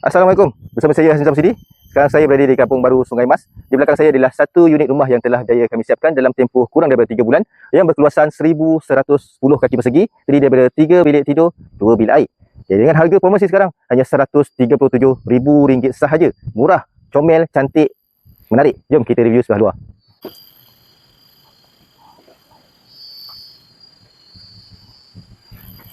Assalamualaikum. Bersama saya Hasan Samsidi. Sekarang saya berada di Kampung Baru Sungai Mas. Di belakang saya adalah satu unit rumah yang telah berjaya kami siapkan dalam tempoh kurang daripada 3 bulan yang berkeluasan 1110 kaki persegi, terdiri daripada 3 bilik tidur, 2 bilik air. Jadi dengan harga promosi sekarang hanya RM137,000 sahaja. Murah, comel, cantik, menarik. Jom kita review sebelah luar.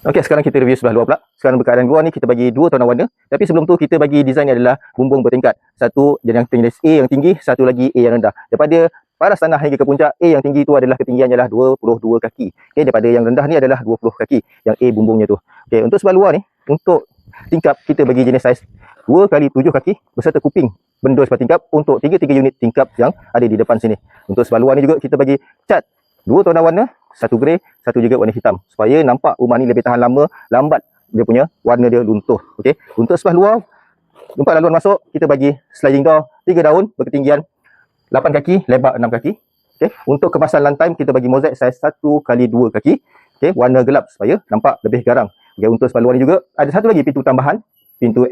Okey, sekarang kita review sebelah luar pula. Sekarang berkeadaan luar ni kita bagi dua tonal warna. Tapi sebelum tu kita bagi design adalah bumbung bertingkat. Satu yang jenis A yang tinggi, satu lagi A yang rendah. Daripada paras tanah hingga ke puncak, A yang tinggi tu adalah ketinggiannya adalah 22 kaki. Okey, daripada yang rendah ni adalah 20 kaki. Yang A bumbungnya tu. Okey, untuk sebelah luar ni, untuk tingkap kita bagi jenis saiz 2x7 kaki beserta kuping bendul sebelah tingkap untuk 3 unit tingkap yang ada di depan sini. Untuk sebelah luar ni juga kita bagi cat dua tonal warna, satu grey, satu juga warna hitam, supaya nampak rumah ni lebih tahan lama, lambat dia punya warna dia luntuh. Okey, untuk sebelah luar, untuk laluan masuk kita bagi sliding door 3 daun berketinggian 8 kaki, lebar 6 kaki. Okey, untuk kemasan lantai kita bagi mozaik saiz 1x2 kaki. Okey, warna gelap supaya nampak lebih garang. Okey, untuk sebelah luar ni juga ada satu lagi pintu tambahan. Pintu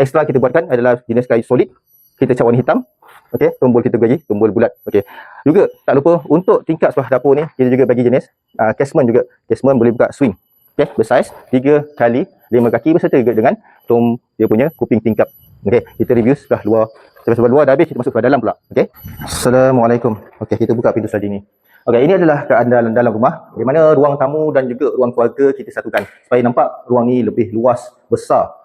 ekstra kita buatkan adalah jenis kayu solid. Kita cat warna hitam. Okey, tombol kita bagi tombol bulat. Okey. Juga tak lupa untuk tingkap sebelah dapur ni kita juga bagi jenis casement juga. Casement boleh buka swing. Okey, bersaiz 3x5 kaki beserta juga dengan dia punya kuping tingkap. Okey, kita review sebelah luar. Sebelah luar dah habis, kita masuk ke dalam pula. Okey. Assalamualaikum. Okey, kita buka pintu sliding ni. Okey, ini adalah keadaan dalam rumah di mana ruang tamu dan juga ruang keluarga kita satukan supaya nampak ruang ni lebih luas, besar.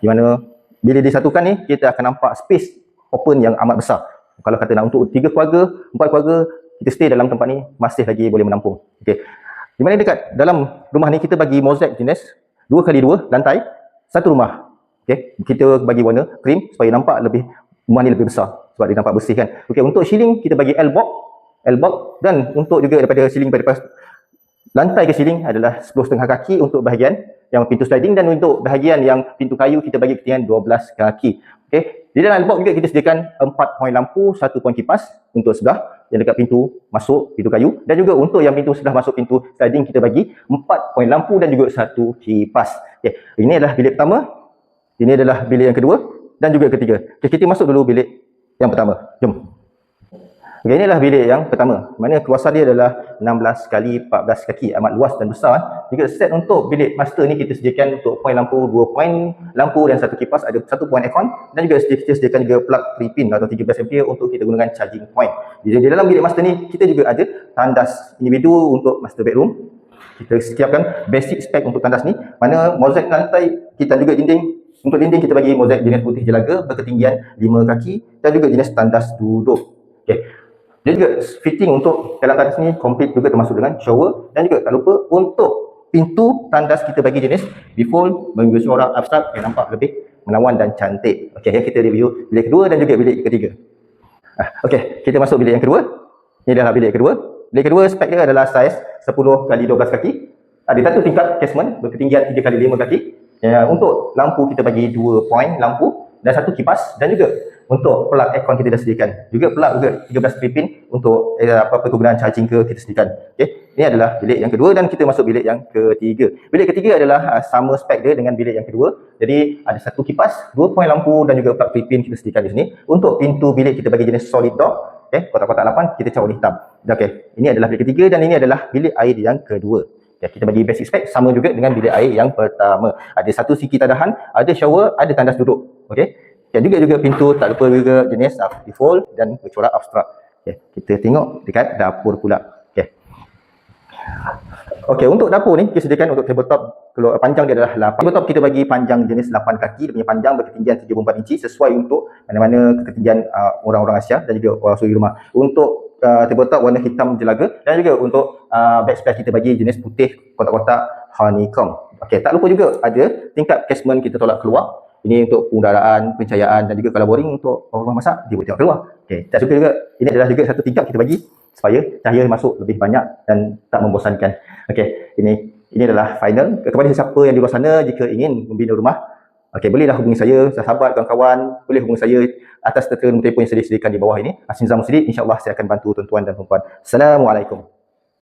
Di mana bila disatukan ni kita akan nampak space open yang amat besar. Kalau kata nak untuk 3 keluarga, 4 keluarga, kita stay dalam tempat ni masih lagi boleh menampung. Okey. Di mana dekat dalam rumah ni kita bagi mozaik jenis 2x2 lantai, satu rumah. Okey, kita bagi warna cream supaya nampak lebih rumah ni lebih besar sebab dia nampak bersih kan. Okey, untuk ceiling kita bagi L-box dan untuk juga daripada ceiling daripada lantai ke ceiling adalah 10,5 kaki untuk bahagian yang pintu sliding dan untuk bahagian yang pintu kayu kita bagi ketinggian 12 kaki. Okey, di dalam box juga kita sediakan 4 poin lampu, 1 poin kipas untuk sebelah yang dekat pintu masuk pintu kayu dan juga untuk yang pintu sebelah masuk pintu sliding kita bagi 4 poin lampu dan juga 1 kipas. Okey, ini adalah bilik pertama, ini adalah bilik yang kedua dan juga ketiga. Okey, kita masuk dulu bilik yang pertama. Jom. Okey, inilah bilik yang pertama. Mana keluasan dia adalah 16x14 kaki, amat luas dan besar. Juga set untuk bilik master ni kita sediakan untuk poin lampu 2 poin lampu dan 1 kipas, ada 1 poin aircon dan juga kita sediakan juga plug 3 pin atau 13 ampere untuk kita gunakan charging point. Di dalam bilik master ni kita juga ada tandas individu untuk master bedroom. Kita siapkan basic spek untuk tandas ni, mana mozaik lantai kita juga dinding. Untuk dinding kita bagi mozaik jenis putih jelaga berketinggian 5 kaki dan juga jenis tandas duduk. Okey. Dia juga fitting untuk dalam tandas ni komplit juga termasuk dengan shower dan juga tak lupa untuk pintu tandas kita bagi jenis bifold bagi suara abstrak yang nampak lebih menawan dan cantik. Okey, ya, kita review bilik kedua dan juga bilik ketiga. Okey, kita masuk bilik yang kedua. Ini adalah bilik kedua. Bilik kedua spek dia adalah saiz 10x12 kaki. Ada satu tingkap casement berketinggian 3x5 kaki. Ya, untuk lampu kita bagi 2 poin lampu dan 1 kipas dan juga untuk plug aircon kita dah sediakan. Juga plug juga 13 pin untuk apa-apa kegunaan charging ke kita sediakan. Okey. Ini adalah bilik yang kedua dan kita masuk bilik yang ketiga. Bilik ketiga adalah sama spek dia dengan bilik yang kedua. Jadi ada 1 kipas, 2 poin lampu dan juga plug 3 pin kita sediakan di sini. Untuk pintu bilik kita bagi jenis solid door. Okey, kotak-kotak 8 kita cat warna hitam. Okey. Ini adalah bilik ketiga dan ini adalah bilik air yang kedua. Ya, kita bagi basic spek sama juga dengan bilik air yang pertama. Ada 1 siki tadahan, ada shower, ada tandas duduk. Okey. Dan juga pintu tak lupa juga jenis default dan bercorak abstrak. Okay, kita tengok dekat dapur pula. Okey, untuk dapur ni kita sediakan untuk tabletop panjang dia adalah 8. Tabletop kita bagi panjang jenis 8 kaki, dia punya panjang berketinggian 34 inci sesuai untuk mana-mana ketinggian orang-orang Asia dan juga orang suri rumah. Untuk tabletop warna hitam jelaga dan juga untuk backsplash kita bagi jenis putih kotak-kotak honeycomb. Okey, tak lupa juga ada tingkap casement kita tolak keluar. Ini untuk pengudaraan, pencahayaan dan juga kalau boring untuk orang masak, dia boleh tengok keluar. Okey, tak suka juga. Ini adalah juga satu tingkap kita bagi supaya cahaya masuk lebih banyak dan tak membosankan. Okey, ini adalah final. Kepada siapa yang di luar sana jika ingin membina rumah, okey, bolehlah hubungi saya, sahabat, kawan-kawan, boleh hubungi saya atas telefon yang saya disediakan di bawah ini. Hasan Samsidi, insya-Allah saya akan bantu tuan-tuan dan puan-puan. Assalamualaikum.